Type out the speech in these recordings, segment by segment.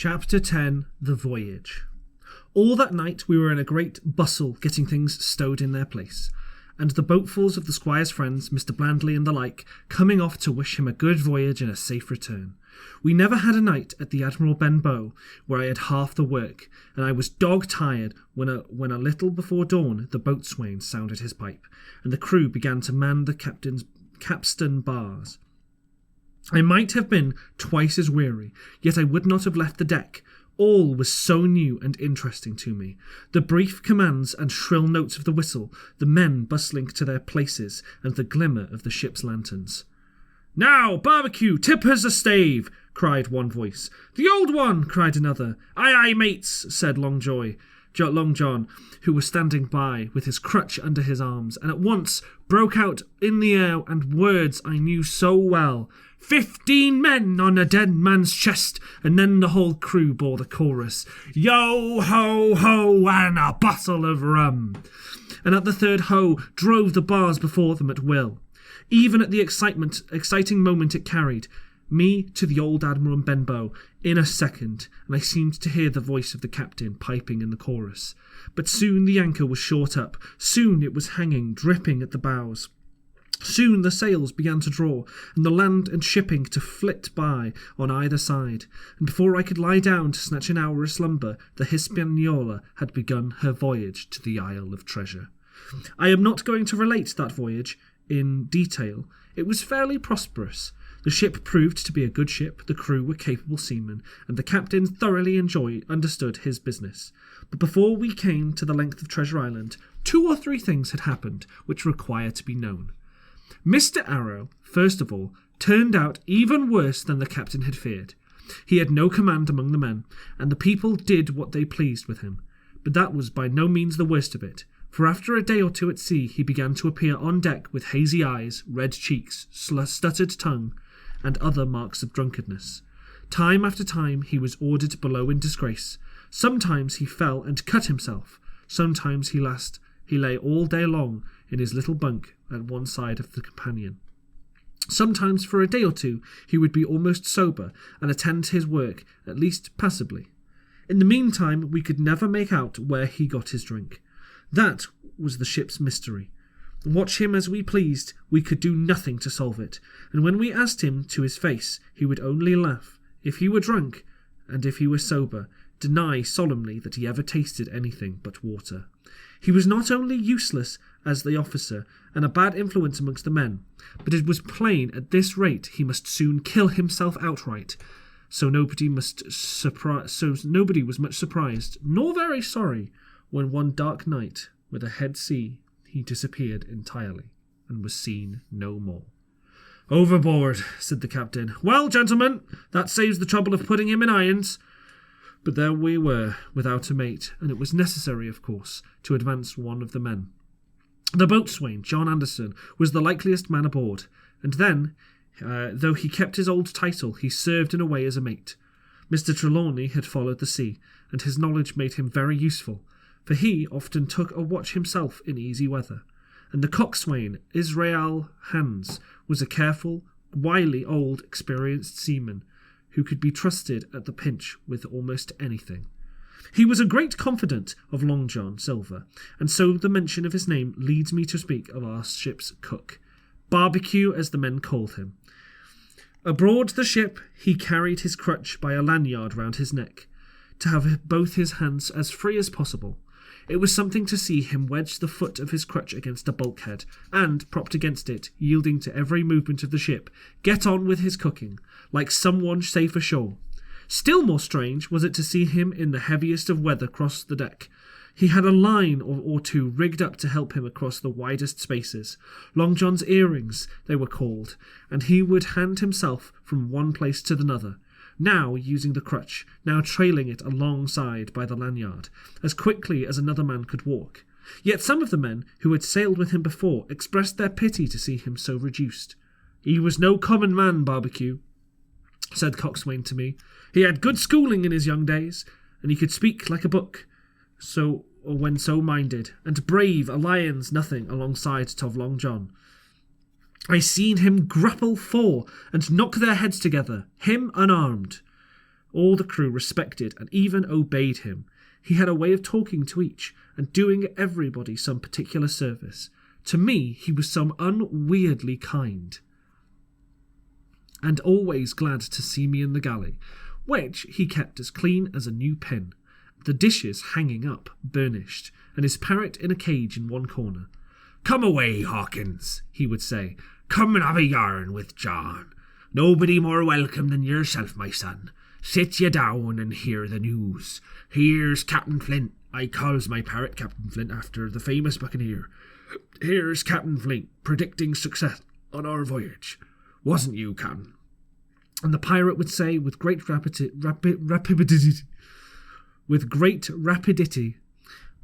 Chapter 10. The Voyage. All that night we were in a great bustle getting things stowed in their place, and the boatfuls of the squire's friends, Mr. Blandley and the like, coming off to wish him a good voyage and a safe return. We never had a night at the Admiral Benbow where I had half the work, and I was dog-tired when a little before dawn the boatswain sounded his pipe, and the crew began to man the capstan bars. I might have been twice as weary, yet I would not have left the deck. All was so new and interesting to me. The brief commands and shrill notes of the whistle, the men bustling to their places, and the glimmer of the ship's lanterns. "Now, barbecue, tip us a stave!" cried one voice. "The old one!" cried another. "Aye, aye, mates!" said Long John, who was standing by with his crutch under his arms, and at once broke out in the air and words I knew so well. 15 men on a dead man's chest, and then the whole crew bore the chorus, "Yo, ho, ho, and a bottle of rum," and at the third ho drove the bars before them at will. Even at the exciting moment it carried me to the old Admiral Benbow in a second, and I seemed to hear the voice of the captain piping in the chorus. But soon the anchor was short up, soon it was hanging, dripping at the bows. Soon the sails began to draw, and the land and shipping to flit by on either side, and before I could lie down to snatch an hour of slumber, the Hispaniola had begun her voyage to the Isle of Treasure. I am not going to relate that voyage in detail. It was fairly prosperous. The ship proved to be a good ship, the crew were capable seamen, and the captain thoroughly understood his business. But before we came to the length of Treasure Island, 2 or 3 things had happened which require to be known. Mr. Arrow, first of all, turned out even worse than the captain had feared. He had no command among the men, and the people did what they pleased with him. But that was by no means the worst of it, for after a day or 2 at sea he began to appear on deck with hazy eyes, red cheeks, stuttered tongue, and other marks of drunkenness. Time after time he was ordered below in disgrace. Sometimes he fell and cut himself. Sometimes he lay all day long in his little bunk at one side of the companion. Sometimes for a day or 2 he would be almost sober and attend to his work, at least passably. In the meantime we could never make out where he got his drink. That was the ship's mystery. Watch him as we pleased, we could do nothing to solve it, and when we asked him to his face, he would only laugh. If he were drunk, and if he were sober, deny solemnly that he ever tasted anything but water. He was not only useless as the officer, and a bad influence amongst the men, but it was plain at this rate he must soon kill himself outright. So nobody was much surprised, nor very sorry, when one dark night, with a head sea, he disappeared entirely, and was seen no more. "Overboard," said the captain. "Well, gentlemen, that saves the trouble of putting him in irons." But there we were, without a mate, and it was necessary, of course, to advance one of the men. The boatswain, John Anderson, was the likeliest man aboard, and then, though he kept his old title, he served in a way as a mate. Mr. Trelawney had followed the sea, and his knowledge made him very useful, for he often took a watch himself in easy weather, and the coxswain, Israel Hands, was a careful, wily old experienced seaman, who could be trusted at the pinch with almost anything. He was a great confidant of Long John Silver, and so the mention of his name leads me to speak of our ship's cook, Barbecue as the men called him. Aboard the ship he carried his crutch by a lanyard round his neck, to have both his hands as free as possible. It was something to see him wedge the foot of his crutch against a bulkhead, and, propped against it, yielding to every movement of the ship, get on with his cooking, like someone safe ashore. Still more strange was it to see him in the heaviest of weather cross the deck. He had a line or 2 rigged up to help him across the widest spaces. Long John's earrings, they were called, and he would hand himself from one place to another, now using the crutch, now trailing it alongside by the lanyard, as quickly as another man could walk. Yet some of the men who had sailed with him before expressed their pity to see him so reduced. "He was no common man, Barbecue," said Coxswain to me. "He had good schooling in his young days, and he could speak like a book, when so minded, and brave a lion's nothing alongside of Long John. I seen him grapple 4 and knock their heads together, him unarmed. All the crew respected and even obeyed him. He had a way of talking to each and doing everybody some particular service. To me, he was some unweirdly kind, and always glad to see me in the galley, which he kept as clean as a new pin, the dishes hanging up, burnished, and his parrot in a cage in one corner. "Come away, Hawkins," he would say. "Come and have a yarn with John. Nobody more welcome than yourself, my son. Sit ye down and hear the news. Here's Captain Flint. I calls my parrot Captain Flint after the famous buccaneer. Here's Captain Flint predicting success on our voyage. Wasn't you, Captain?" And the pirate would say with great rapidity,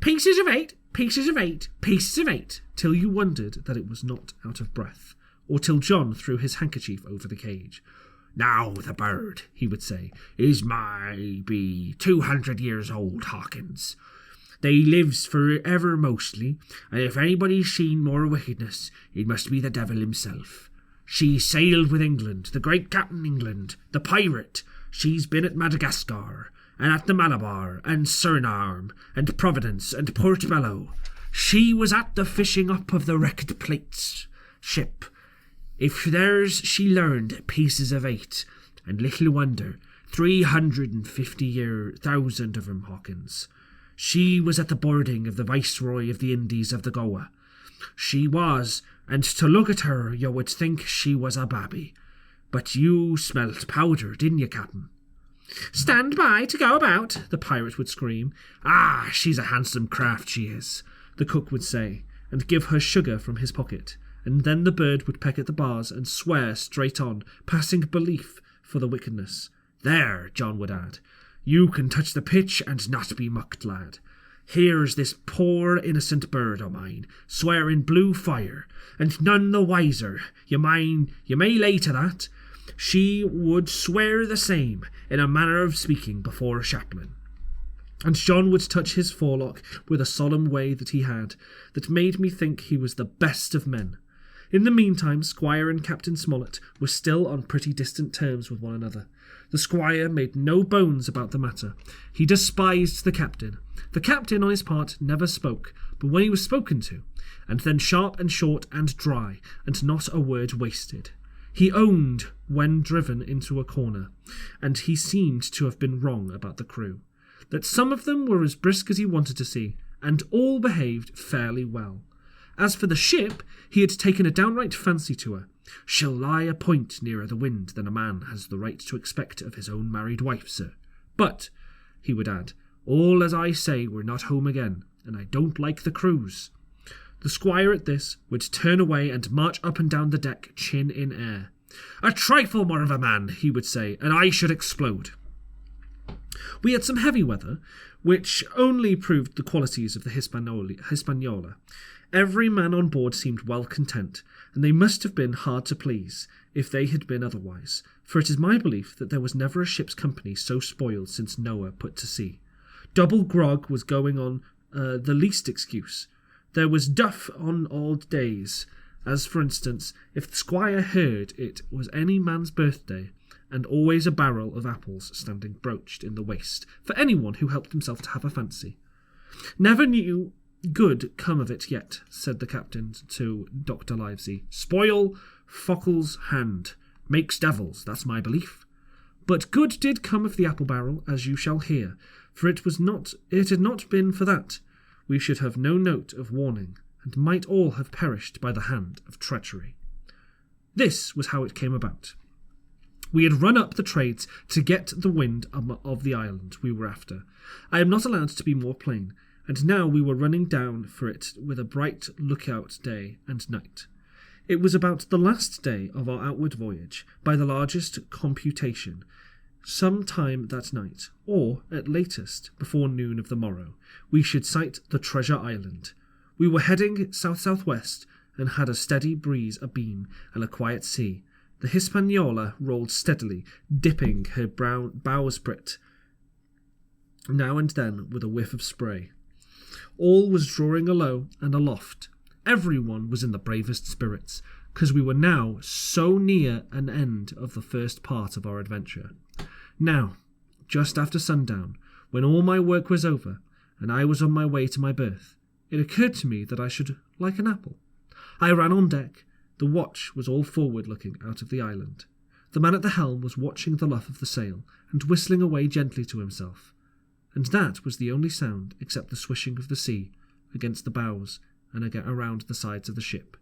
"Pieces of eight, pieces of eight, pieces of eight," till you wondered that it was not out of breath, or till John threw his handkerchief over the cage. "Now the bird," he would say, "is maybe 200 years old, Hawkins. They lives for ever mostly, and if anybody's seen more wickedness, it must be the devil himself. She sailed with England, the great Captain England, the pirate. She's been at Madagascar, and at the Malabar, and Suriname, and Providence, and Portobello. She was at the fishing up of the wrecked Platt's ship. If there's she learned pieces of eight, and little wonder, 350,000 of 'em, Hawkins. She was at the boarding of the Viceroy of the Indies of the Goa. She was, and to look at her you would think she was a babby. But you smelt powder, didn't you, Captain?" "Stand by to go about," the pirate would scream. "Ah, she's a handsome craft, she is," the cook would say, and give her sugar from his pocket, and then the bird would peck at the bars and swear straight on, passing belief for the wickedness. "There," John would add, "you can touch the pitch and not be mucked, lad. Here's this poor innocent bird o' mine, swearing blue fire, and none the wiser. You may lay to that. She would swear the same, in a manner of speaking, before a chaplain." And John would touch his forelock with a solemn way that he had, that made me think he was the best of men. In the meantime, Squire and Captain Smollett were still on pretty distant terms with one another. The Squire made no bones about the matter. He despised the captain. The captain, on his part, never spoke, but when he was spoken to, and then sharp and short and dry, and not a word wasted. He owned when driven into a corner, and he seemed to have been wrong about the crew, that some of them were as brisk as he wanted to see, and all behaved fairly well. As for the ship, he had taken a downright fancy to her. "She'll lie a point nearer the wind than a man has the right to expect of his own married wife, sir. But," he would add, "all as I say, we're not home again, and I don't like the cruise." The Squire at this would turn away and march up and down the deck, chin in air. "A trifle more of a man," he would say, "and I should explode." We had some heavy weather, which only proved the qualities of the Hispaniola. Every man on board seemed well content, and they must have been hard to please, if they had been otherwise, for it is my belief that there was never a ship's company so spoiled since Noah put to sea. Double grog was going on the least excuse. There was duff on odd days, as for instance, if the Squire heard it was any man's birthday, and always a barrel of apples standing broached in the waist, for anyone who helped himself to have a fancy. "Never knew good come of it yet," said the captain to Dr. Livesey. "Spoil Fockle's hand. Makes devils, that's my belief. But good did come of the apple barrel, as you shall hear, for it had not been for that, we should have no note of warning, and might all have perished by the hand of treachery." This was how it came about. We had run up the trades to get the wind of the island we were after. I am not allowed to be more plain, and now we were running down for it with a bright lookout day and night. It was about the last day of our outward voyage, by the largest computation, some time that night, or, at latest, before noon of the morrow, we should sight the Treasure Island. We were heading south-southwest, and had a steady breeze abeam and a quiet sea. The Hispaniola rolled steadily, dipping her brown bowsprit now and then with a whiff of spray. All was drawing alow and aloft. Everyone was in the bravest spirits, because we were now so near an end of the first part of our adventure. Now, just after sundown, when all my work was over, and I was on my way to my berth, it occurred to me that I should like an apple. I ran on deck. The watch was all forward-looking out of the island. The man at the helm was watching the luff of the sail, and whistling away gently to himself. And that was the only sound except the swishing of the sea against the bows and around the sides of the ship.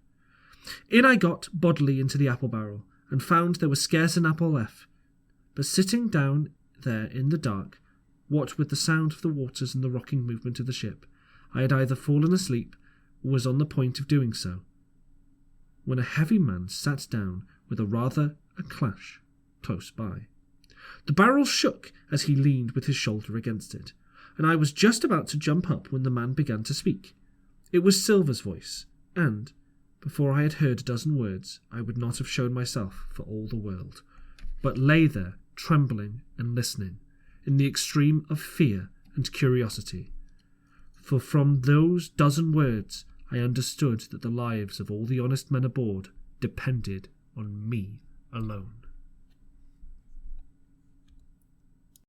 In I got bodily into the apple barrel, and found there was scarce an apple left. But sitting down there in the dark, what with the sound of the waters and the rocking movement of the ship, I had either fallen asleep or was on the point of doing so, when a heavy man sat down with a clash close by. The barrel shook as he leaned with his shoulder against it, and I was just about to jump up when the man began to speak. It was Silver's voice, and, before I had heard a dozen words, I would not have shown myself for all the world, but lay there, trembling and listening, in the extreme of fear and curiosity. For from those dozen words I understood that the lives of all the honest men aboard depended on me alone.